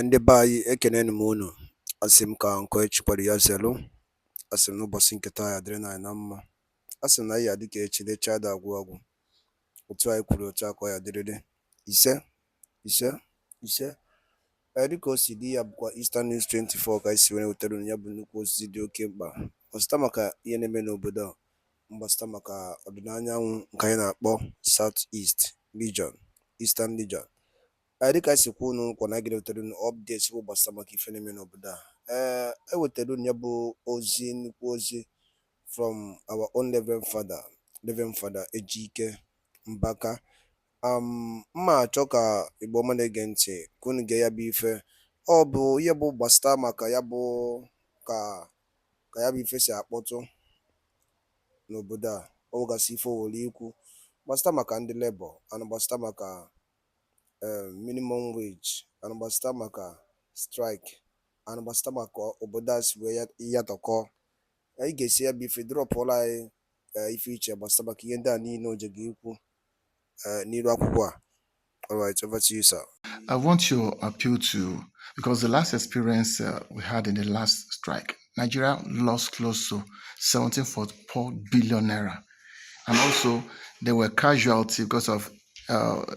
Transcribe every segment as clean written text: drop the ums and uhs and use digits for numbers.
Ndị be anyị ekeneni m unu. Asị m ka nkọ echikwara ya zelu. Asị m n'ụbọchị nke taa ya dịrị anyị na mma. Asị m na ya dị ka echi lecha ada agwụ agwụ. Otu anyị kwuru otu akọ ya dịrịrị. Ise ise ise. Dịka o si dị ya bụkwa Eastern News 24 ka anyị si were wetara unu ya bụ nnukwu ozi dị oke mkpa gbasịta maka ihe na-eme n'obodo a, mgbasịta maka ọdịda anyanwụ nke anyị na-akpọ South East Region, Eastern Region. Dịka anyị si kwuo unu nkwa na anyị ga-ewetara unu updates bụ gbasịta maka ife na-eme n'obodo a. Ewetara unu ya bụ ozi, nnukwu ozi from our own Reverend Father Ejike Mbaka. Mma achọ ka Igbo ọma na-ege ntị ka unu gee ya bụ ife. Ọ bụ ihe bụ gbasịta maka ya bụ ka ya bụ ife si akpọtụ n'obodo a. Ọ gasị ife owere ikwu gbasịta maka ndị Labour, ana gbasịta maka minimum wage, ana gbasịta maka strike, ana gbasịta maka obodo a si wee yatọkọ. Anyị ga-esi ya bụ ife drọpụla anyị ife iche gbasịta maka ihe ndị a niile o jega ikwu n'iru akwụkwọ a. All right, over to you, sir. I want your appeal to, because the last experience we had in the last strike, Nigeria lost close to 17.4 billion naira. And also, there were casualties because of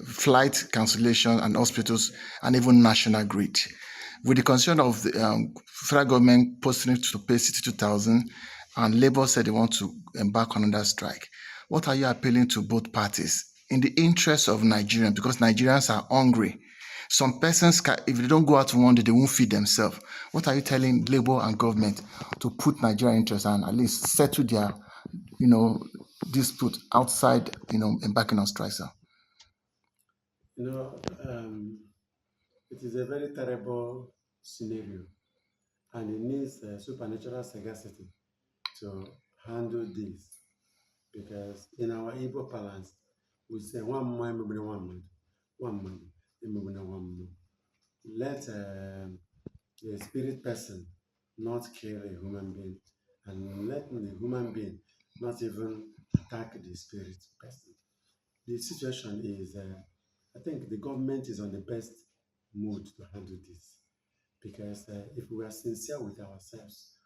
flight cancellation and hospitals and even national grid. With the concern of the federal government posting it to pay 62,000, and Labour said they want to embark on another strike. What are you appealing to both parties in the interest of Nigerians? Because Nigerians are hungry. Some persons, if they don't go out one day, they won't feed themselves. What are you telling Labour and government to put Nigerian interests and at least settle their, dispute outside, embarking on strike, sir? It is a very terrible scenario, and it needs supernatural sagacity to handle this, because in our Igbo parlance, we say one man, let the spirit person not kill a human being, and let the human being not even attack the spirit person. The situation is, I think the government is on the best mood to handle this, because if we are sincere with ourselves,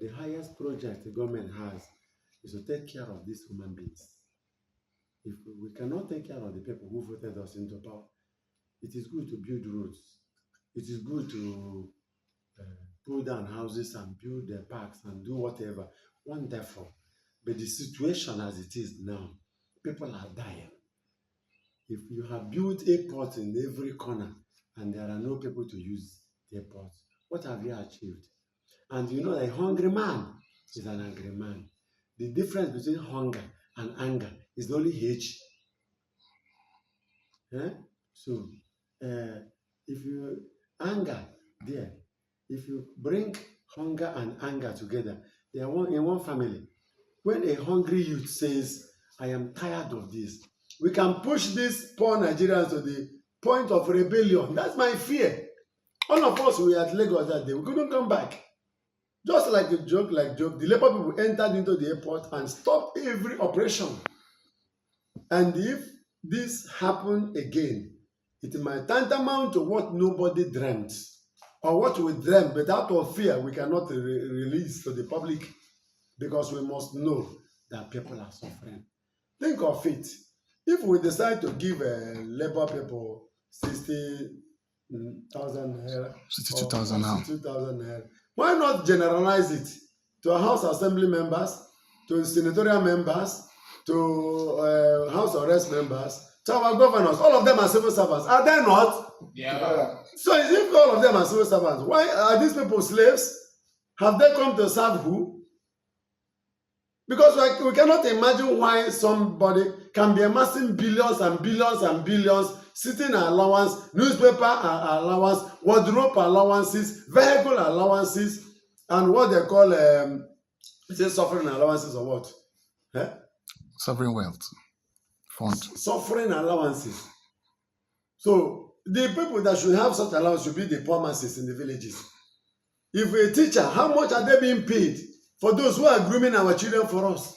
the highest project the government has is to take care of these human beings. If we cannot take care of the people who voted us into power, it is good to build roads. It is good to pull down houses and build parks and do whatever. Wonderful. But the situation as it is now, people are dying. If you have built airports in every corner and there are no people to use the airports, what have you achieved? And a hungry man is an angry man. The difference between hunger and anger is only H. So, if you if you bring hunger and anger together, they are in one family. When a hungry youth says, I am tired of this, we can push these poor Nigerians to the point of rebellion. That's my fear. All of us were at Lagos that day. We couldn't come back. Just like a joke, the Labour people entered into the airport and stopped every operation. And if this happened again, it might tantamount to what nobody dreamt, or what we dreamt, but out of fear, we cannot release to the public, because we must know that people are suffering. Think of it. If we decide to give Labour people 60,000 naira, 62,000 now, 62,000 naira, why not generalize it to House Assembly members, to senatorial members, to House Arrest members, to our governors? All of them are civil servants, are they not? Yeah. So if all of them are civil servants, why are these people slaves? Have they come to serve who? Because we cannot imagine why somebody can be amassing billions and billions and billions, sitting allowance, newspaper allowance, wardrobe allowances, vehicle allowances, and what they call suffering allowances, or what? sovereign wealth fund. Suffering allowances. So the people that should have such allowance should be the poor masses in the villages. If a teacher, how much are they being paid for those who are grooming our children for us?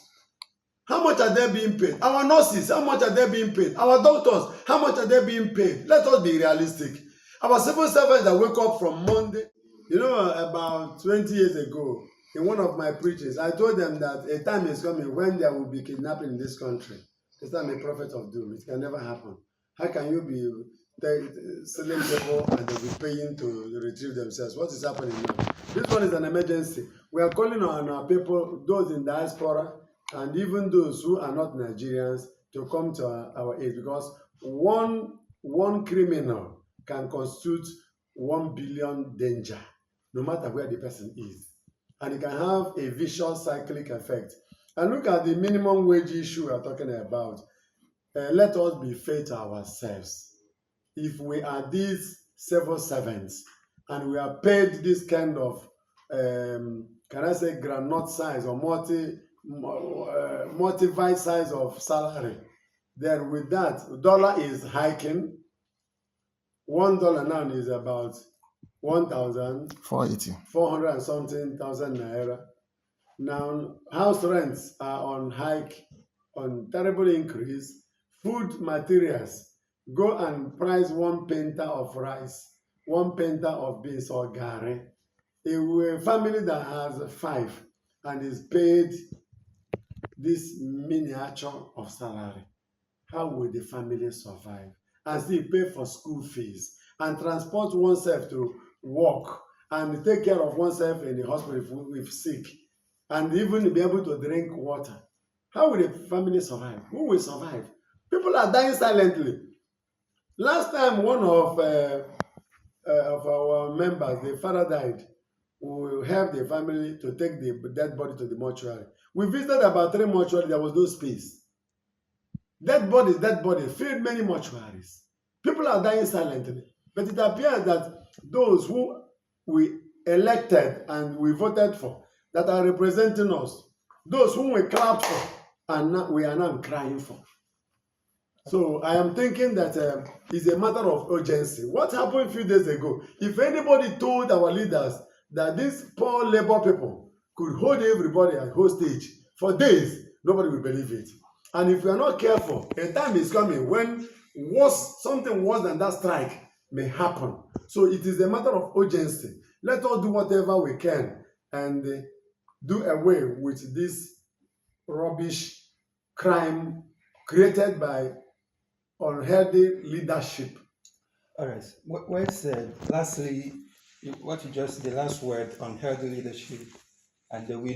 How much are they being paid? Our nurses, how much are they being paid? Our doctors, how much are they being paid? Let us be realistic. Our civil servants that wake up from Monday, about 20 years ago, in one of my preachings, I told them that a time is coming when there will be kidnapping in this country. This time a prophet of doom. It can never happen. How can you be selling people and they'll be paying to retrieve themselves? What is happening now? This one is an emergency. We are calling on our people, those in diaspora, and even those who are not Nigerians, to come to our aid, because one criminal can constitute 1 billion danger, no matter where the person is. And it can have a vicious cyclic effect. And look at the minimum wage issue we are talking about. Let us be fair to ourselves. If we are these civil servants and we are paid this kind of, can I say, granite size or multiplied size of salary, then with that, dollar is hiking. $1 now is about 480. 400 and something thousand naira. Now, house rents are on hike, on terrible increase. Food materials, go and price 1 penta of rice, 1 penta of beans or gari. A family that has 5 and is paid this miniature of salary, how will the family survive and still pay for school fees and transport oneself to work and take care of oneself in the hospital if sick, and even be able to drink water? How will the family survive? Who will survive? People are dying silently. Last time one of our members, the father died, we helped the family to take the dead body to the mortuary. We visited about 3 mortuaries. There was no space. Dead body filled many mortuaries. People are dying silently. But it appears that those who we elected and we voted for, that are representing us, those whom we clapped for, and we are now crying for. So I am thinking that it's a matter of urgency. What happened a few days ago? If anybody told our leaders that these poor labor people could hold everybody at hostage for days, nobody will believe it. And if we are not careful, a time is coming when something worse than that strike may happen. So it is a matter of urgency. Let us do whatever we can and do away with this rubbish crime created by unhealthy leadership. All right. Well said. Lastly, what you just, the last word, unhealthy leadership and the will.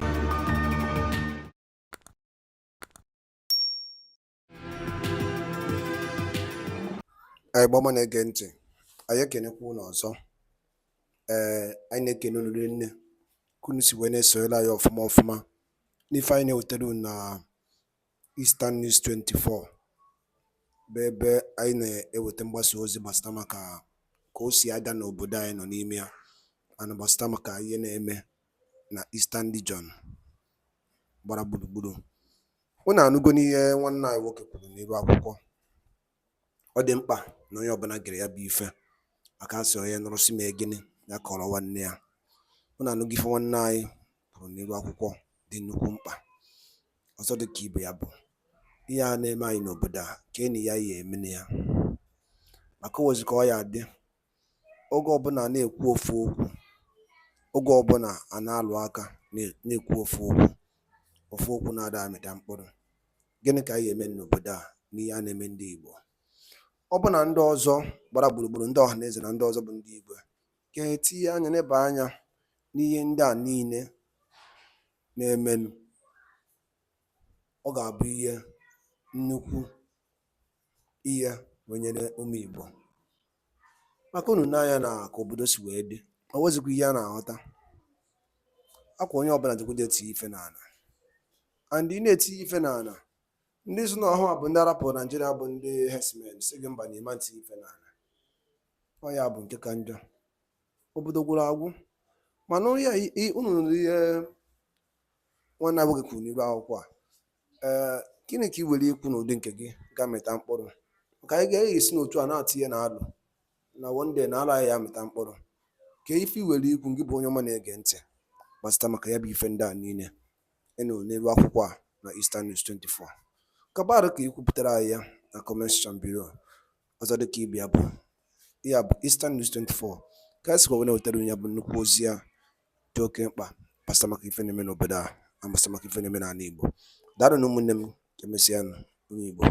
anyị gbama na-ege ntị, anyị ekenekwa unu ọzọ. Anyị na-ekene unu rinne ka unu si wee na-esonyere anyị ọfụma n'ife anyị na-ewetara unu na Eastern News 24, bụ ebe anyị na-eweta mgbasa ozi gbasara maka ka o si aga n'obodo anyị nọ n'ime ya, mana gbasara maka ihe na-eme na Eastern Region gbara gburugburu. Unu anụgo n'ihe nwanne anyị nwoke kwuru n'iru akwụkwọ. Ọ dị mkpa na onye ọbụla gere ya bụ ife, aka sị onye nụrụ si mee gịnị ya kọrọ nwanne ya. Unu anụgo ife nwanne anyị kwuru n'iru akwụkwọ dị nnukwu mkpa. Ọzọ dị ka ibe ya bụ ihe a na-eme anyị n'obodo a, ka enyi ya ya emene ya, maka ozi ka ọ ya dị. Oge ọbụla na-ekwu ofu okwu, oge ọbụla a na-alụ aka na-ekwu ofu okwu na-ada amịta mkpụrụ. Gịnị ka anyị eme n'obodo a n'ihe a na-eme ndị Igbo? Ọ bụ na ndị ọzọ gbara gburugburu, ndị ọha na eze na ndị ọzọ bụ ndị Igbo, ga-etinye anya n'ebe anya n'ihe ndị a niile na-emenụ, ọ ga-abụ ihe nnukwu ihe wenyere ụmụ Igbo. Maka unu n'anya na ka obodo si wee dị, o wezikwa ihe a na-aghọta. Akwa onye ọbụla jekwude eti ife n'ala, and ị na-eti ife n'ala, ndị so n'ọhụụ a bụ ndị arapụrụ Naijiria bụ ndị herdsmen si gị mba na ịma nti ife n'ala. Ọ ya bụ nke ka njọ. Obodo gwụrụ agwụ. Mana unu nụrụ ihe nwanne nwoke kwuru n'iru akwụkwọ a. Gịnị ka i were ikwu n'ụdị nke gị ga-amịta mkpụrụ? Maka anyị ga-eyi si n'otu a na-atụ na alụ na wonde na alụ anyị ya amịta mkpụrụ. Ka ife i were ikwu gị bụ onye ọma na-ege ntị gbasịta maka ya bụ ife ndị a niile ịnụ n'iru akwụkwọ a na Eastern News 24. Kabarụ ka ikwupụtara anyị ya na comment section below. Ọzọ dị ka ibe ya bụ ya bụ Eastern News 24 ka esi wee na-wetara ya bụ nnukwu ozi ya dị oke mkpa gbasara maka ife na-eme n'obodo a, ma gbasara maka ife na-eme n'ala Igbo. Daalụ na ụmụnne m, emesịanụ ụmụ Igbo.